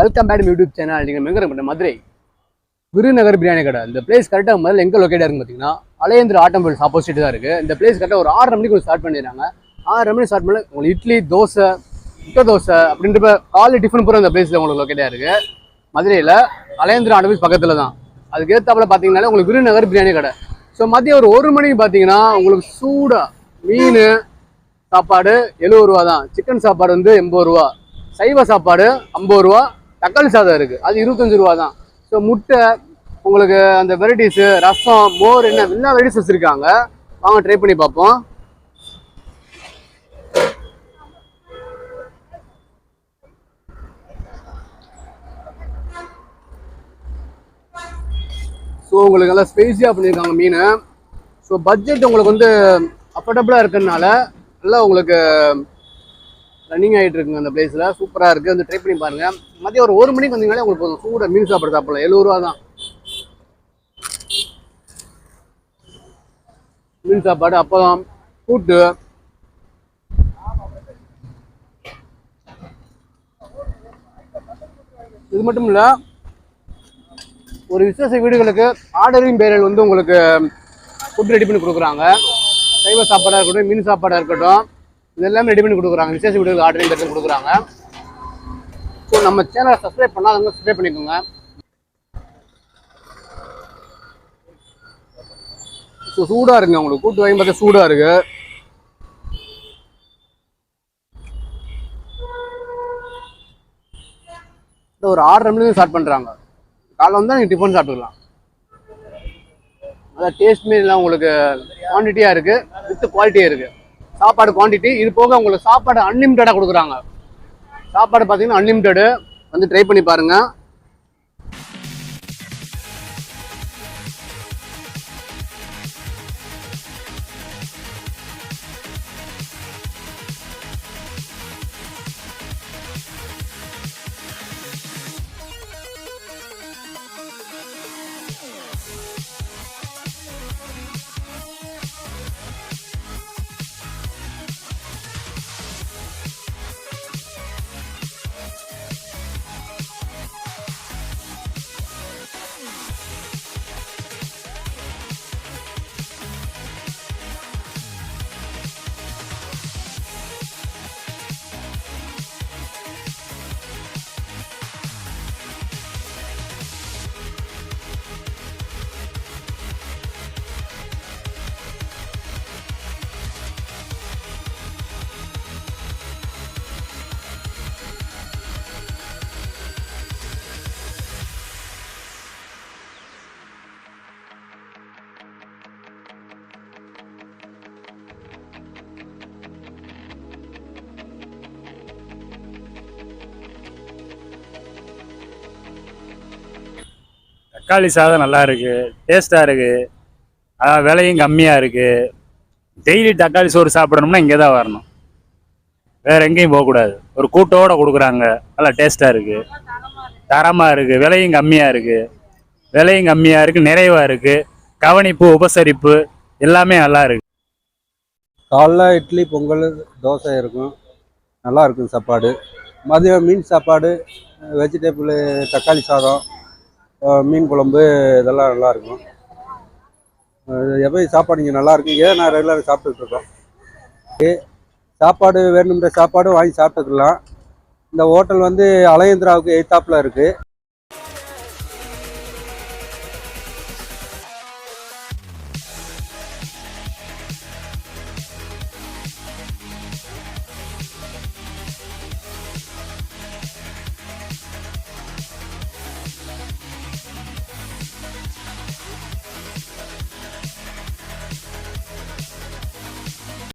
Welcome back YouTube channel. நீங்கள் எங்கே மதுரை விருநகர் பிரியாணி கடை. இந்த பிளேஸ் கரெக்டாக முதல்ல எங்கே லொக்கேட்டாக இருக்குன்னு பார்த்தீங்கன்னா அலையந்திர ஆட்டோமொபைல்ஸ் ஆப்போசிட் தான் இருக்குது. இந்த பிளேஸ் கரெக்டாக ஒரு 6:30 மணிக்கு ஸ்டார்ட் பண்ணிடுறாங்க. 6:30 மணிக்கு ஸ்டார்ட் பண்ணி உங்களுக்கு இட்லி, தோசை, முட்டை தோசை அப்படின்ற காலையில் டிஃபன் பூரா இந்த பிளேஸில் உங்களுக்கு லொக்கேட்டாக இருக்குது. மதுரையில் அலையந்திர ஆட்டோமொபைல்ஸ் பக்கத்தில் தான். அதுக்கு ஏற்றாப்புல பார்த்தீங்கன்னாலே உங்களுக்கு விருநகர் பிரியாணி கடை. ஸோ மதியம் ஒரு 1 மணிக்கு பார்த்தீங்கன்னா உங்களுக்கு சூடாக மீன் சாப்பாடு 70 ரூபா தான். சிக்கன் சாப்பாடு வந்து 80 ரூபா. சைவ சாப்பாடு 50 ரூபா. தக்காளி சாதம் இருக்குது, அது 25 ரூபா தான். ஸோ முட்டை உங்களுக்கு அந்த வெரைட்டிஸு, ரசம், மோர், என்ன எல்லா வெரைட்டிஸ் வச்சுருக்காங்க. வாங்க ட்ரை பண்ணி பார்ப்போம். ஸோ உங்களுக்கு நல்லா ஸ்பைஸியாக பண்ணியிருக்காங்க மீன். ஸோ பட்ஜெட் உங்களுக்கு வந்து அஃபோர்டபுளாக இருக்கிறதுனால நல்லா உங்களுக்கு ரன்னிங் ஆகிட்டு இருக்குங்க. அந்த பிளேஸில் சூப்பராக இருக்குது, வந்து ட்ரை பண்ணி பாருங்கள். மதியம் ஒரு 1 மணிக்கு வந்தீங்களே உங்களுக்கு போதும். சூட மீன் சாப்பாடு சாப்பிடலாம். 70 ரூபா தான் மீன் சாப்பாடு. அப்பளம், கூட்டு, இது மட்டும் இல்லை, ஒரு விசேஷ வீடுகளுக்கு ஆர்டரிங் பேரில் வந்து உங்களுக்கு ஃபுட் ரெடி பண்ணி கொடுக்குறாங்க. சைவ சாப்பாடாக இருக்கட்டும், மீன் சாப்பாடாக இருக்கட்டும், இது எல்லாமே ரெடி பண்ணி கொடுக்குறாங்க. விசேஷ வீடுகளுக்கு ஆர்டரிங் பேரில் கொடுக்குறாங்க. ஸோ நம்ம சேனலை சப்ஸ்கிரைப் பண்ணாதவங்க சப்ஸ்கிரைப் பண்ணிக்கோங்க. ஸோ சூடாக இருக்குங்க, உங்களுக்கு கூட்டு வாங்கி பார்த்தா சூடாக இருக்கு. ஒரு 6:30 மணிக்கு ஸ்டார்ட் பண்ணுறாங்க. காலைல வந்தால் நீங்கள் டிஃபன் சாப்பிட்டுக்கலாம். அதான் டேஸ்ட் மீன்லாம் உங்களுக்கு குவான்டிட்டியாக இருக்குது, வித் குவாலிட்டியாக இருக்குது. சாப்பாடு குவான்டிட்டி, இது போக உங்களுக்கு சாப்பாடு அன்லிமிட்டடாக கொடுக்குறாங்க. சாப்பாடு பார்த்தீங்கன்னா அன்லிமிட்டடு, வந்து ட்ரை பண்ணி பாருங்கள். தக்காளி சாதம் நல்லா இருக்குது, டேஸ்ட்டாக இருக்குது, அதான் விலையும் கம்மியாக இருக்குது. டெய்லி தக்காளி சோறு சாப்பிடணும்னா இங்கே தான் வரணும், வேறு எங்கேயும் போகக்கூடாது. ஒரு கூட்டோடு கொடுக்குறாங்க, நல்லா டேஸ்ட்டாக இருக்குது, தரமாக இருக்குது, விலையும் கம்மியாக இருக்குது, நிறைவாக இருக்குது. கவனிப்பு, உபசரிப்பு எல்லாமே நல்லா இருக்குது. காலைல இட்லி, பொங்கல், தோசை இருக்கும், நல்லா இருக்கும் சாப்பாடு. மதியம் மீன் சாப்பாடு, வெஜிடபிள், தக்காளி சாதம், மீன் குழம்பு, இதெல்லாம் நல்லாயிருக்கும். எப்போ சாப்பாடு இங்கே நல்லாயிருக்கும். ஏன் நான் ரெகுலராக சாப்பிட்டுட்ருக்கோம். சாப்பாடு வேணுன்ற சாப்பாடு வாங்கி சாப்பிட்டுக்கலாம். இந்த ஹோட்டல் வந்து அலையந்திராவுக்கு எய்த்தாப்பில் இருக்குது.